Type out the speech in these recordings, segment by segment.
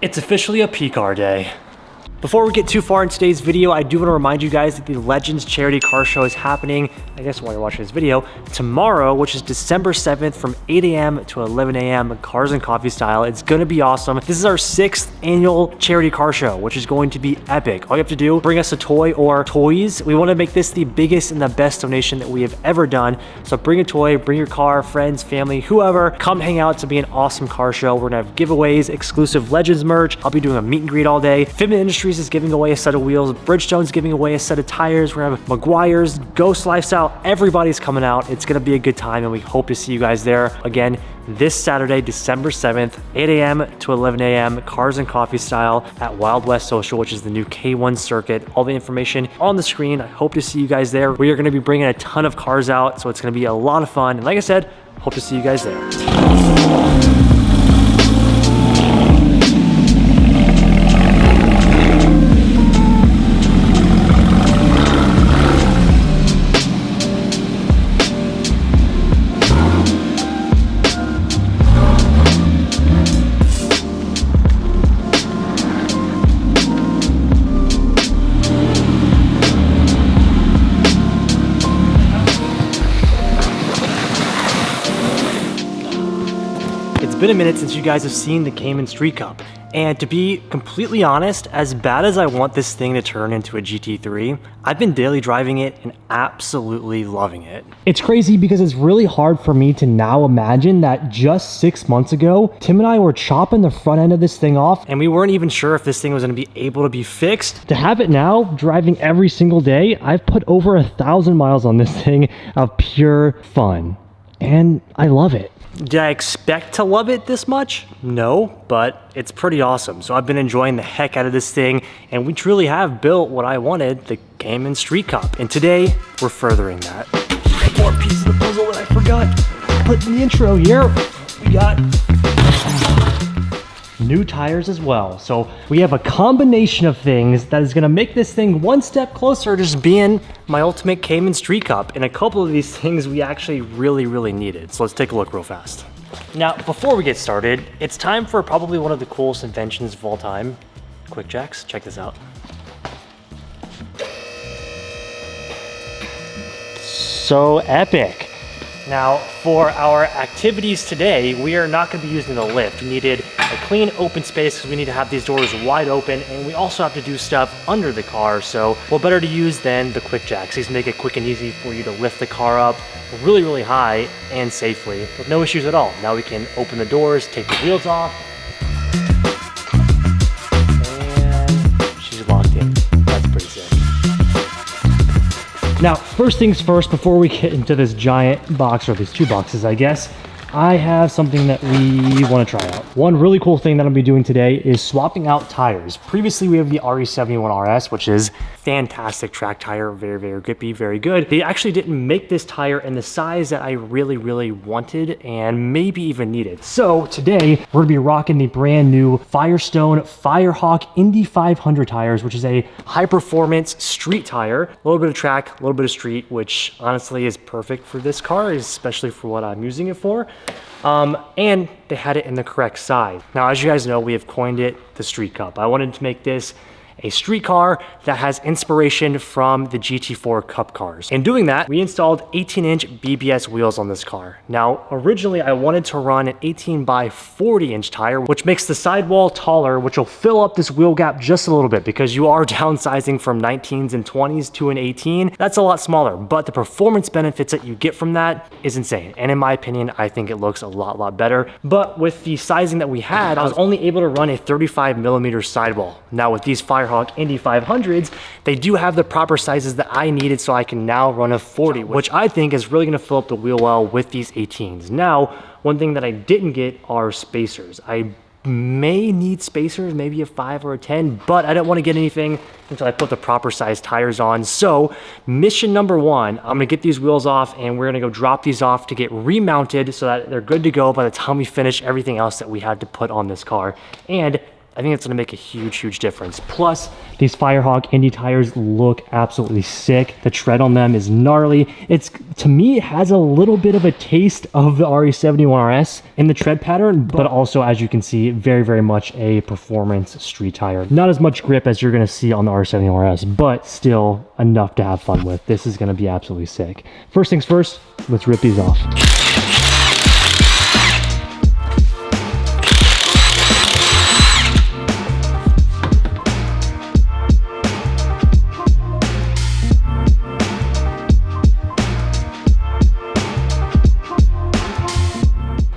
It's officially a P-Car day. Before we get too far in today's video, I do want to remind you guys that the Legends Charity Car Show is happening, I guess while you're watching this video, tomorrow, which is December 7th from 8 a.m. to 11 a.m. Cars and Coffee style. It's going to be awesome. This is our 6th annual charity car show, which is going to be epic. All you have to do, bring us a toy or toys. We want to make this the biggest and the best donation that we have ever done. So bring a toy, bring your car, friends, family, whoever. Come hang out to be an awesome car show. We're going to have giveaways, exclusive Legends merch. I'll be doing a meet and greet all day. Fitment Industries is giving away a set of wheels. Bridgestone's giving away a set of tires. We're gonna have Meguiar's, Ghost Lifestyle. Everybody's coming out. It's gonna be a good time and we hope to see you guys there. Again, this Saturday, December 7th, 8 a.m. to 11 a.m. Cars and Coffee style at Wild West Social, which is the new K1 circuit. All the information on the screen. I hope to see you guys there. We are gonna be bringing a ton of cars out, so it's gonna be a lot of fun. And like I said, hope to see you guys there. It's been a minute since you guys have seen the Cayman Street Cup, and to be completely honest, as bad as I want this thing to turn into a GT3, I've been daily driving it and absolutely loving it. It's crazy because it's really hard for me to now imagine that just 6 months ago, Tim and I were chopping the front end of this thing off and we weren't even sure if this thing was going to be able to be fixed. To have it now, driving every single day, I've put over 1,000 miles on this thing of pure fun, and I love it. Did I expect to love it this much? No, but it's pretty awesome. So I've been enjoying the heck out of this thing, and we truly have built what I wanted, the Cayman Street Cup. And today, we're furthering that. One more piece of the puzzle that I forgot to put in the intro here. We got new tires as well. So we have a combination of things that is gonna make this thing one step closer to just being my ultimate Cayman Street Cup. And a couple of these things we actually really needed. So let's take a look real fast. Now, before we get started, it's time for probably one of the coolest inventions of all time. Quick jacks, check this out. So epic. Now, for our activities today, we are not going to be using the lift. We needed a clean open space because we need to have these doors wide open, and we also have to do stuff under the car, so what better to use than the quick jacks. These make it quick and easy for you to lift the car up really high and safely with no issues at all. Now we can open the doors, take the wheels off, and she's locked in. That's pretty sick. Now, first things first, before we get into this giant box, or these two boxes, I guess, I have something that we want to try out. One really cool thing that I'll be doing today is swapping out tires. Previously, we have the RE71RS, which is fantastic track tire, very grippy, very good. They actually didn't make this tire in the size that I really wanted and maybe even needed. So today, we're gonna be rocking the brand new Firestone Firehawk Indy 500 tires, which is a high performance street tire. A little bit of track, a little bit of street, which honestly is perfect for this car, especially for what I'm using it for. And they had it in the correct size. Now, as you guys know, we have coined it the Street Cup. I wanted to make this a street car that has inspiration from the GT4 Cup cars. In doing that, we installed 18-inch BBS wheels on this car. Now, originally I wanted to run an 18 by 40-inch tire, which makes the sidewall taller, which will fill up this wheel gap just a little bit because you are downsizing from 19s and 20s to an 18. That's a lot smaller, but the performance benefits that you get from that is insane. And in my opinion, I think it looks a lot better. But with the sizing that we had, I was only able to run a 35mm sidewall. Now with these Firehawk Indy 500s, they do have the proper sizes that I needed, so I can now run a 40, which I think is really gonna fill up the wheel well with these 18s. Now, one thing that I didn't get are spacers. I may need spacers, maybe a 5 or a 10, but I don't want to get anything until I put the proper size tires on. So mission number one, I'm gonna get these wheels off and we're gonna go drop these off to get remounted so that they're good to go by the time we finish everything else that we had to put on this car. And I think it's going to make a huge difference. Plus, these Firehawk Indy tires look absolutely sick. The tread on them is gnarly. To me, it has a little bit of a taste of the RE71RS in the tread pattern, but also, as you can see, very much a performance street tire. Not as much grip as you're going to see on the RE71RS, but still enough to have fun with. This is going to be absolutely sick. First things first, let's rip these off.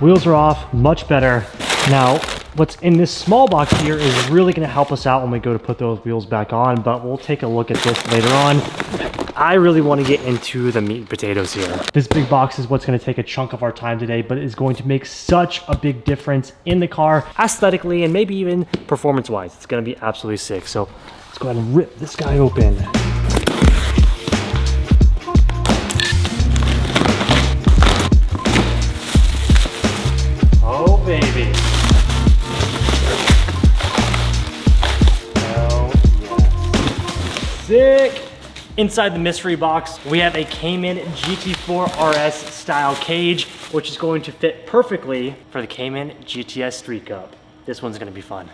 Wheels are off, much better. Now, what's in this small box here is really gonna help us out when we go to put those wheels back on, but we'll take a look at this later on. I really wanna get into the meat and potatoes here. This big box is what's gonna take a chunk of our time today, but it is going to make such a big difference in the car, aesthetically and maybe even performance-wise. It's gonna be absolutely sick. So let's go ahead and rip this guy open. Baby. Hell yes. Sick. Inside the mystery box, we have a Cayman GT4RS style cage, which is going to fit perfectly for the Cayman GTS Street Cup. This one's gonna be fun.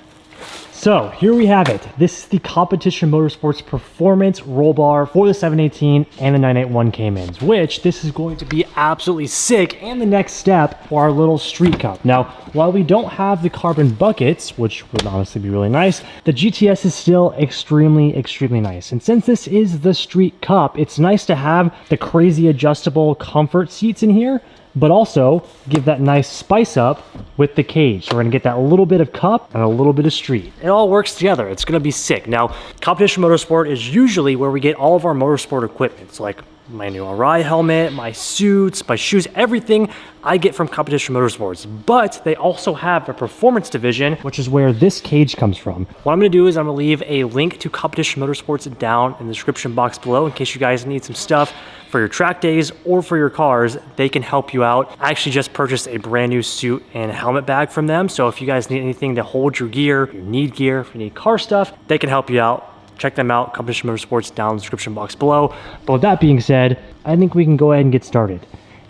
So here we have it. This is the Competition Motorsports Performance roll bar for the 718 and the 981 Caymans, which this is going to be absolutely sick and the next step for our little street cup. Now, while we don't have the carbon buckets, which would honestly be really nice, the GTS is still extremely nice. And since this is the street cup, it's nice to have the crazy adjustable comfort seats in here, but also give that nice spice up with the cage. So we're gonna get that little bit of cup and a little bit of street. It all works together. It's gonna be sick. Now, Competition Motorsport is usually where we get all of our motorsport equipment. So like my new RI helmet, my suits, my shoes, everything I get from Competition Motorsports. But they also have a performance division, which is where this cage comes from. What I'm gonna do is I'm gonna leave a link to Competition Motorsports down in the description box below in case you guys need some stuff for your track days or for your cars. They can help you out. I actually just purchased a brand new suit and helmet bag from them. So if you guys need anything to hold your gear, you need gear, if you need car stuff, they can help you out. Check them out, Competition Motorsports down in the description box below. But with that being said, I think we can go ahead and get started.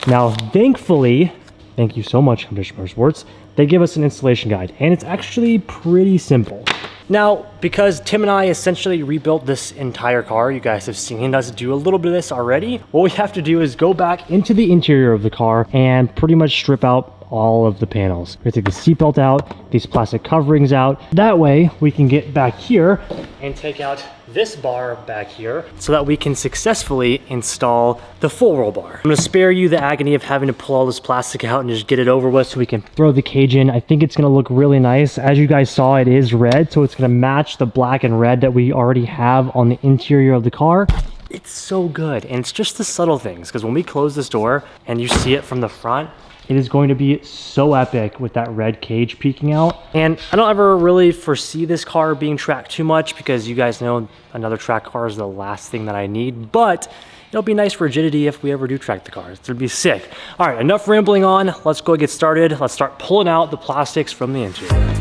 Now, thankfully, thank you so much, Competition Motorsports, they give us an installation guide, and it's actually pretty simple. Now, because Tim and I essentially rebuilt this entire car, you guys have seen us do a little bit of this already, what we have to do is go back into the interior of the car and pretty much strip out all of the panels. We're gonna take the seatbelt out, these plastic coverings out. That way we can get back here and take out this bar back here so that we can successfully install the full roll bar. I'm gonna spare you the agony of having to pull all this plastic out and just get it over with so we can throw the cage in. I think it's gonna look really nice. As you guys saw, it is red, so it's gonna match the black and red that we already have on the interior of the car. It's so good, and it's just the subtle things, because when we close this door and you see it from the front, it is going to be so epic with that red cage peeking out. And I don't ever really foresee this car being tracked too much because you guys know another track car is the last thing that I need, but it'll be nice rigidity if we ever do track the car. It's gonna be sick. All right, enough rambling on. Let's go get started. Let's start pulling out the plastics from the interior.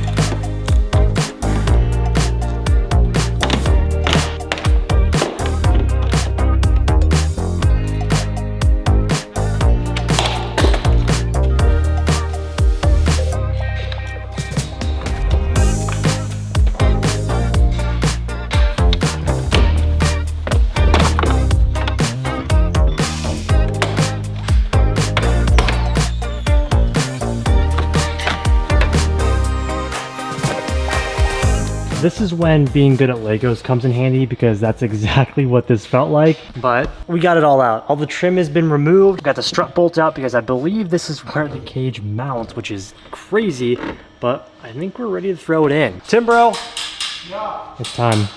This is when being good at Legos comes in handy, because that's exactly what this felt like. But we got it all out. All the trim has been removed. Got the strut bolt out because I believe this is where the cage mounts, which is crazy, but I think we're ready to throw it in. Tim, bro? Yeah. It's time.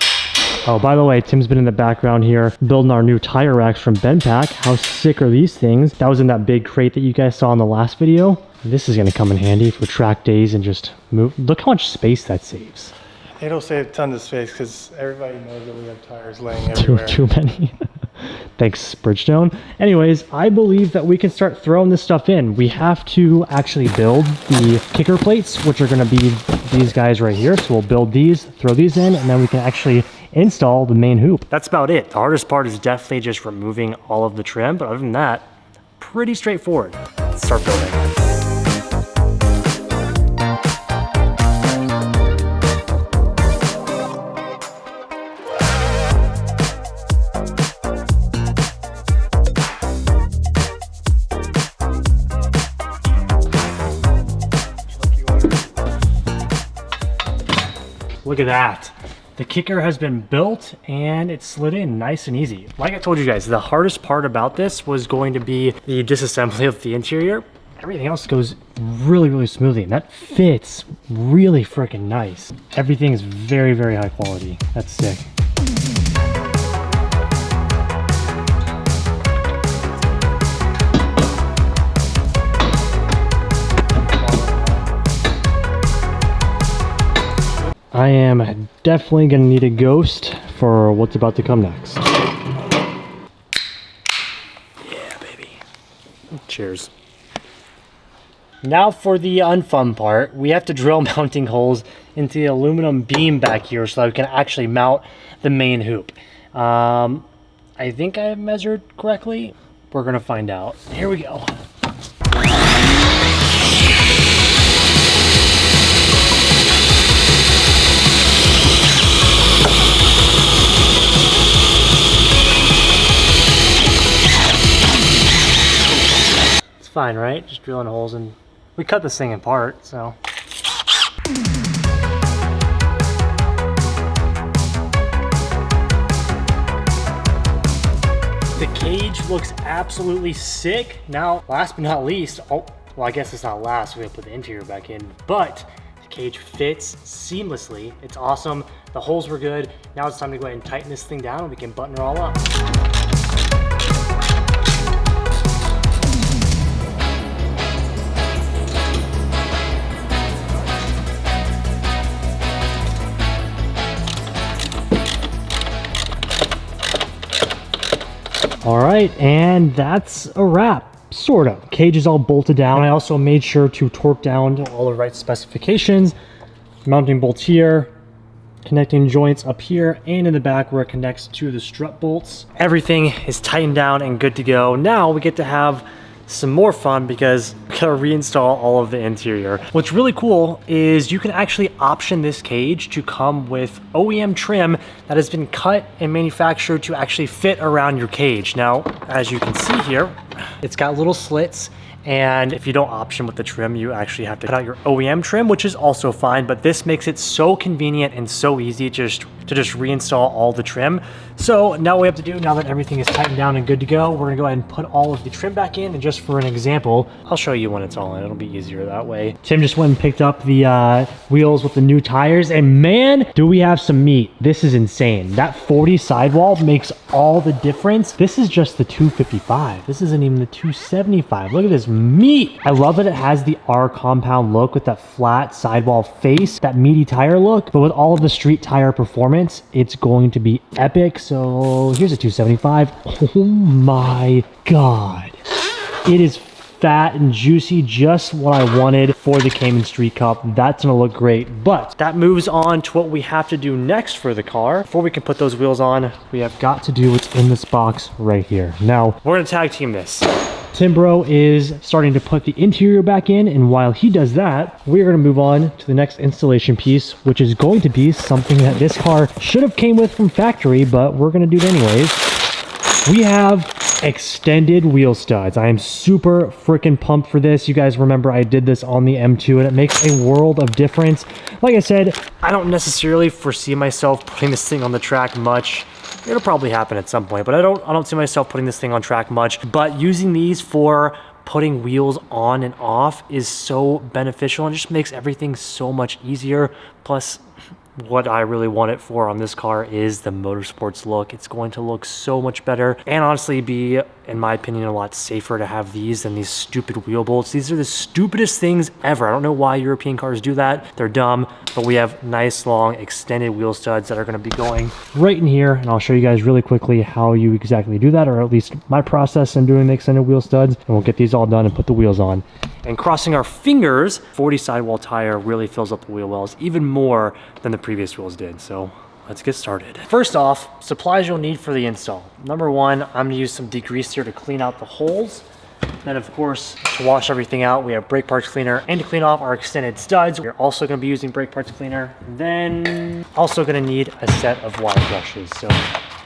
Oh, by the way, Tim's been in the background here building our new tire racks from Benpack. How sick are these things? That was in that big crate that you guys saw in the last video. This is gonna come in handy for track days and just move. Look how much space that saves. It'll save tons of space because everybody knows that we have tires laying everywhere. Too many. Thanks, Bridgestone. Anyways, I believe that we can start throwing this stuff in. We have to actually build the kicker plates, which are going to be these guys right here. So we'll build these, throw these in, and then we can actually install the main hoop. That's about it. The hardest part is definitely just removing all of the trim, but other than that, pretty straightforward. Let's start building. Look at that. The kicker has been built and it slid in nice and easy. Like I told you guys, the hardest part about this was going to be the disassembly of the interior. Everything else goes really, really smoothly, and that fits really freaking nice. Everything is very, very high quality. That's sick. I am definitely gonna need a ghost for what's about to come next. Yeah, baby. Cheers. Now for the unfun part, we have to drill mounting holes into the aluminum beam back here so that we can actually mount the main hoop. I think I measured correctly. We're gonna find out. Here we go. Fine, right? Just drilling holes, and we cut this thing apart, so. The cage looks absolutely sick. Now, last but not least, oh, well, I guess it's not last, we have to put the interior back in, but the cage fits seamlessly. It's awesome. The holes were good. Now it's time to go ahead and tighten this thing down and we can button her all up. All right, and that's a wrap, sort of. Cage is all bolted down. I also made sure to torque down to all the right specifications. Mounting bolts here, connecting joints up here and in the back where it connects to the strut bolts. Everything is tightened down and good to go. Now we get to have some more fun because we gotta reinstall all of the interior. What's really cool is you can actually option this cage to come with OEM trim that has been cut and manufactured to actually fit around your cage. Now, as you can see here, it's got little slits, and if you don't option with the trim, you actually have to cut out your OEM trim, which is also fine, but this makes it so convenient and so easy to just reinstall all the trim. So now what we have to do, now that everything is tightened down and good to go, we're gonna go ahead and put all of the trim back in, and just for an example, I'll show you when it's all in. It'll be easier that way. Tim just went and picked up the wheels with the new tires, and man, do we have some meat. This is insane. That 40 sidewall makes all the difference. This is just the 255. This isn't even the 275. Look at this meat. I love that it has the R compound look with that flat sidewall face, that meaty tire look, but with all of the street tire performance, it's going to be epic. So here's a 275. Oh my God. It is fat and juicy, just what I wanted for the Cayman Street Cup. That's gonna look great, but that moves on to what we have to do next for the car. Before we can put those wheels on, we have got to do what's in this box right here. Now, we're gonna tag team this. Timbro is starting to put the interior back in, and while he does that, we're going to move on to the next installation piece, which is going to be something that this car should have came with from factory, but we're going to do it anyways. We have extended wheel studs. I am super freaking pumped for this. You guys remember I did this on the M2 and it makes a world of difference. Like I said, I don't necessarily foresee myself putting this thing on the track much. It'll probably happen at some point, but I don't see myself putting this thing on track much. But using these for putting wheels on and off is so beneficial and just makes everything so much easier. Plus, what I really want it for on this car is the motorsports look. It's going to look so much better and honestly be, in my opinion, a lot safer to have these than these stupid wheel bolts. These are the stupidest things ever. I don't know why European cars do that. They're dumb, but we have nice long extended wheel studs that are going to be going right in here, and I'll show you guys really quickly how you exactly do that, or at least my process in doing the extended wheel studs, and we'll get these all done and put the wheels on. And crossing our fingers, 40 sidewall tire really fills up the wheel wells even more than the previous wheels did. So let's get started. First off, supplies you'll need for the install. Number one, I'm gonna use some degreaser to clean out the holes. Then of course, to wash everything out, we have brake parts cleaner, and to clean off our extended studs, we're also gonna be using brake parts cleaner. Then also gonna need a set of wire brushes. So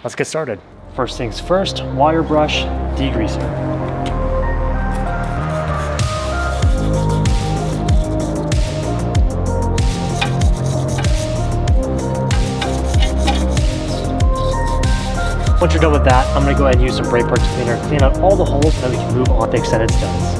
let's get started. First things first, wire brush degreaser. Once you're done with that, I'm gonna go ahead and use some brake parts cleaner, clean out all the holes, and then we can move on to extended studs.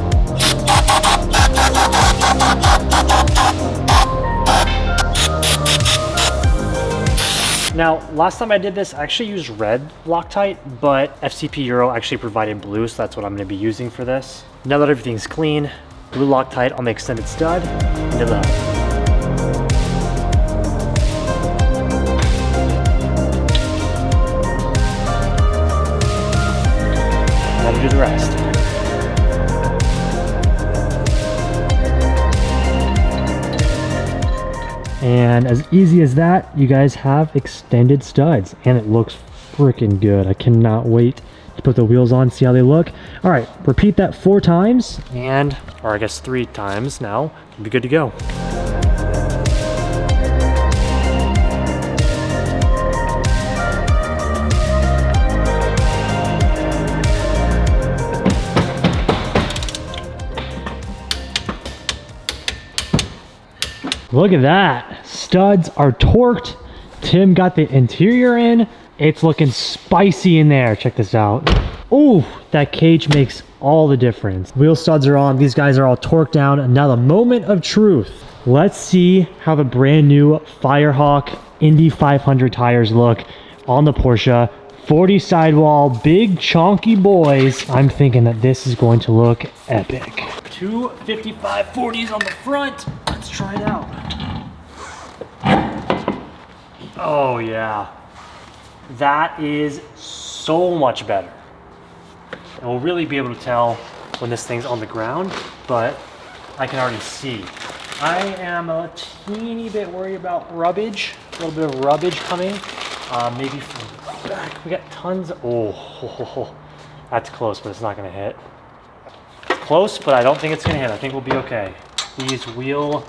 Now, last time I did this, I actually used red Loctite, but FCP Euro actually provided blue, so that's what I'm gonna be using for this. Now that everything's clean, blue Loctite on the extended stud, into the do the rest. And as easy as that, you guys have extended studs, and it looks freaking good. I cannot wait to put the wheels on, see how they look. All right, repeat that 4 times, or I guess 3 times now, we'll be good to go. Look at that. Studs are torqued. Tim got the interior in. It's looking spicy in there. Check this out. Ooh, that cage makes all the difference. Wheel studs are on. These guys are all torqued down. And now the moment of truth. Let's see how the brand new Firehawk Indy 500 tires look on the Porsche. 40 sidewall, big chunky boys. I'm thinking that this is going to look epic. 2 55/40s on the front. Let's try it out. Oh yeah, that is so much better. And we'll really be able to tell when this thing's on the ground, but I can already see. I am a teeny bit worried about rubbage, a little bit of rubbage coming, maybe from the back. We got tons of, oh, that's close, but it's not gonna hit. It's close, but I don't think it's gonna hit. I think we'll be okay. These wheel,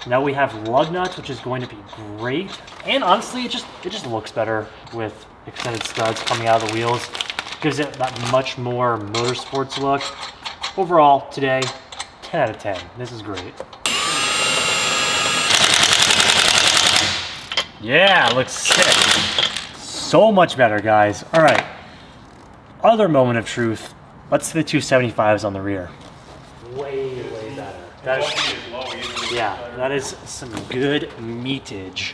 now we have lug nuts, which is going to be great. And honestly, it just looks better with extended studs coming out of the wheels. Gives it that much more motorsports look. Overall, today, 10 out of 10. This is great. Yeah, looks sick. So much better, guys. All right, other moment of truth. Let's see the 275s on the rear. Way better. That is some good meatage.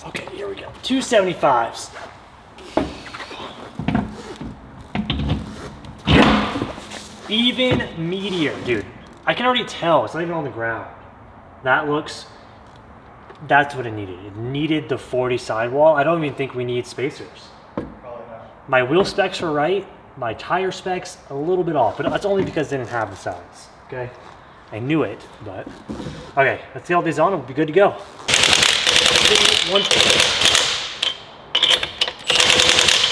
Okay, here we go. 275s. Even meatier, dude. I can already tell, it's not even on the ground. That looks, that's what it needed. It needed the 40 sidewall. I don't even think we need spacers. Probably not. My wheel specs were right. My tire specs, a little bit off, but that's only because they didn't have the size, okay? I knew it, but. Okay, let's get all these on and we'll be good to go.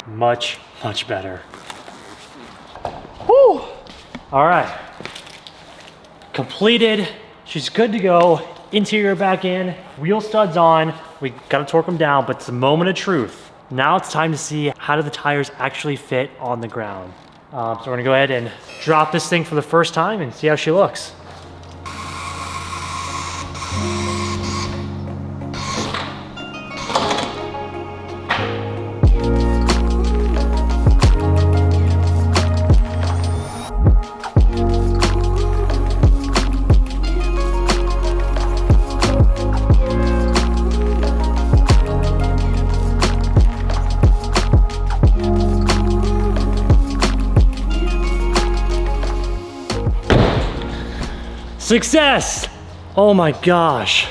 Much better. Whew. All right, completed. She's good to go. Interior back in, wheel studs on. We gotta torque them down, but it's the moment of truth. Now it's time to see how do the tires actually fit on the ground. So we're gonna go ahead and drop this thing for the first time and see how she looks. Success! Oh my gosh.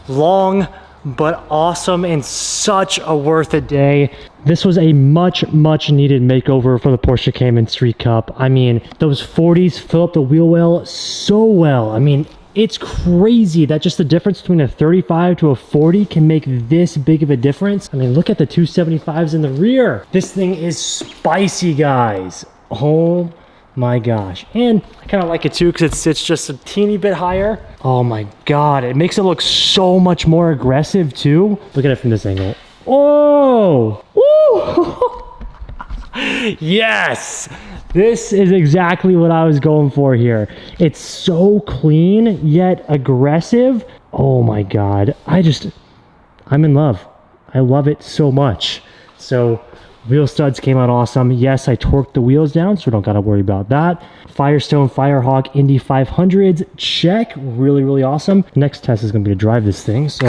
Long but awesome and such a worth it day. This was a much needed makeover for the Porsche Cayman Street Cup. I mean, those 40s fill up the wheel well so well. I mean, it's crazy that just the difference between a 35 to a 40 can make this big of a difference. I mean, look at the 275s in the rear. This thing is spicy, guys. Oh my gosh. And I kind of like it too because it's just a teeny bit higher. Oh my god, it makes it look so much more aggressive too. Look at it from this angle. Oh! Woo! Yes! This is exactly what I was going for here. It's so clean yet aggressive. Oh my god. I'm in love. I love it so much. So wheel studs came out awesome. Yes, I torqued the wheels down, so we don't got to worry about that. Firestone Firehawk Indy 500s, check. Really awesome. Next test is going to be to drive this thing, so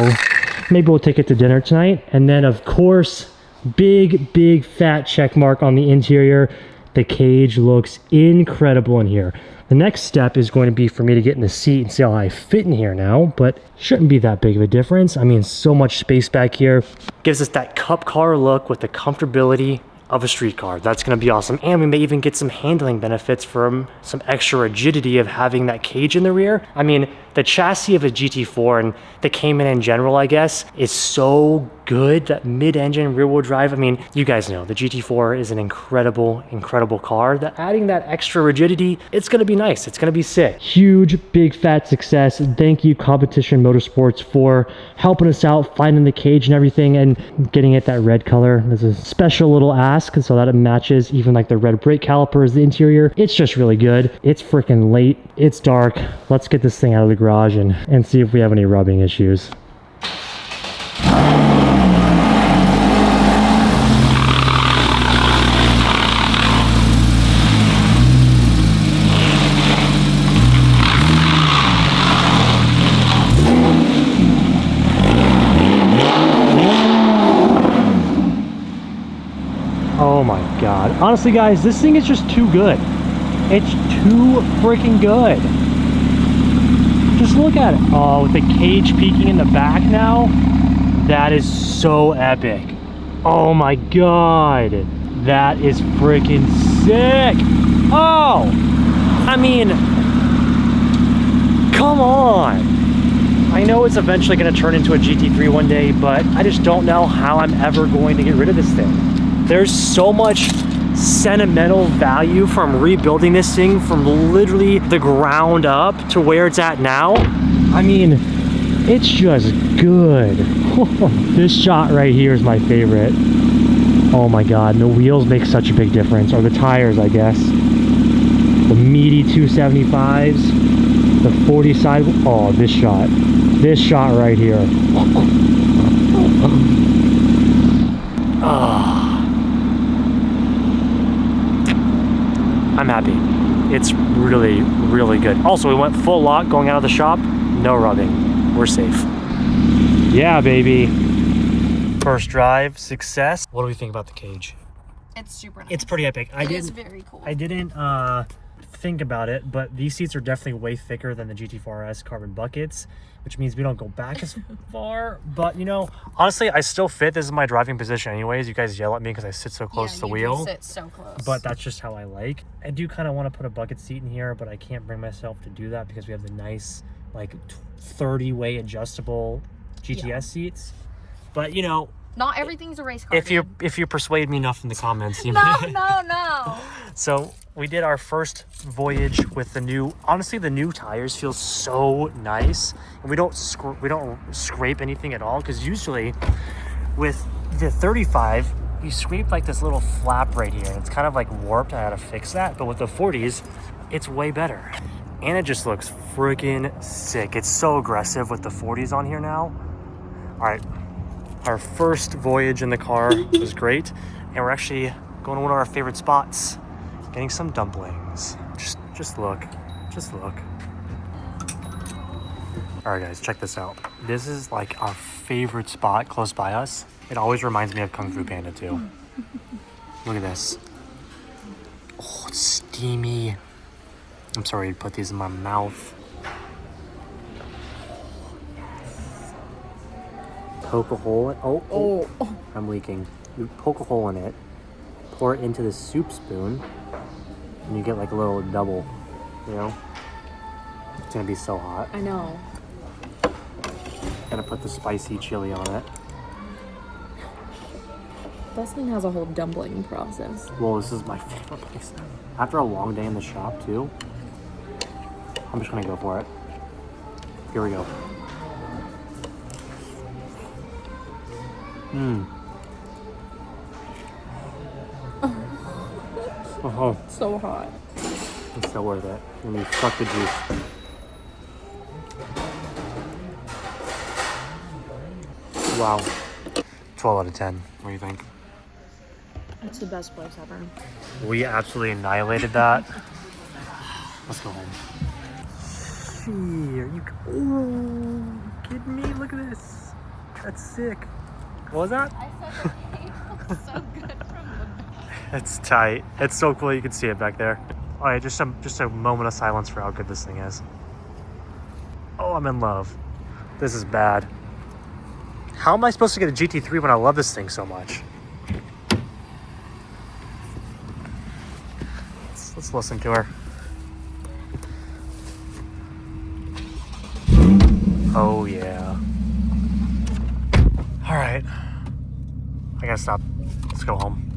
maybe we'll take it to dinner tonight. And then, of course, big fat check mark on the interior. The cage looks incredible in here. The next step is going to be for me to get in the seat and see how I fit in here now, but shouldn't be that big of a difference. I mean, so much space back here. Gives us that cup car look with the comfortability of a street car. That's going to be awesome. And we may even get some handling benefits from some extra rigidity of having that cage in the rear. I mean, the chassis of a GT4 and the Cayman in general, I guess, is so good. That mid-engine rear-wheel drive. I mean, you guys know the GT4 is an incredible car. That adding that extra rigidity, it's going to be nice. It's going to be sick. Huge, big, fat success. Thank you, Competition Motorsports, for helping us out, finding the cage and everything, and getting it that red color. There's a special little ask, so that it matches even like the red brake calipers, the interior. It's just really good. It's freaking late. It's dark. Let's get this thing out of the garage and see if we have any rubbing issues. Oh my god. Honestly, guys, this thing is just too good. It's too freaking good. Just look at it. Oh, with the cage peeking in the back now, that is so epic. Oh my god. That is freaking sick. Oh, I mean, come on. I know it's eventually going to turn into a GT3 one day, but I just don't know how I'm ever going to get rid of this thing. There's so much sentimental value from rebuilding this thing from literally the ground up to where it's at now. I mean, it's just good. This shot right here is my favorite. Oh my god, the wheels make such a big difference, or the tires, I guess. The meaty 275s, the 40 side. Oh, this shot right here. I'm happy. It's really good. Also, we went full lock going out of the shop. No rubbing. We're safe. Yeah, baby. First drive, success. What do we think about the cage? It's super nice. It's pretty epic. It is very cool. I didn't think about it, but these seats are definitely way thicker than the GT4RS carbon buckets, which means we don't go back as far. But you know, honestly, I still fit. This is my driving position anyways. You guys yell at me because I sit so close to the wheel. You sit so close. But that's just how I like. I do kind of want to put a bucket seat in here, but I can't bring myself to do that because we have the nice like 30-way adjustable GTS seats. But you know, not everything's a race car. If you persuade me enough in the comments, you no. So we did our first voyage with the new. Honestly, the new tires feel so nice, and we don't scrape anything at all. Because usually, with the 35, you scrape like this little flap right here. It's kind of like warped. I had to fix that. But with the 40s, it's way better, and it just looks freaking sick. It's so aggressive with the 40s on here now. All right. Our first voyage in the car was great, and we're actually going to one of our favorite spots, getting some dumplings. Just look. All right, guys, check this out. This is like our favorite spot close by us. It always reminds me of Kung Fu Panda too. Look at this. Oh, it's steamy. I'm sorry to put these in my mouth. poke a hole in, Oh. I'm leaking. You poke a hole in it, pour it into the soup spoon, and you get like a little double, you know? It's gonna be so hot. I know. Gotta put the spicy chili on it. Dustin has a whole dumpling process. Well, this is my favorite place. After a long day in the shop too, I'm just gonna go for it. Here we go. Mmm. Oh, So hot. it's so worth it. Let me suck the juice. Wow. 12 out of 10. What do you think? It's the best place ever. We absolutely annihilated that. Let's go home. Are you? Oh, kidding me? Look at this. That's sick. What was that? I said the paint looks so good from the back. It's tight. It's so cool. You can see it back there. All right, just a moment of silence for how good this thing is. Oh, I'm in love. This is bad. How am I supposed to get a GT3 when I love this thing so much? Let's listen to her. Oh yeah. All right. I gotta stop. Let's go home.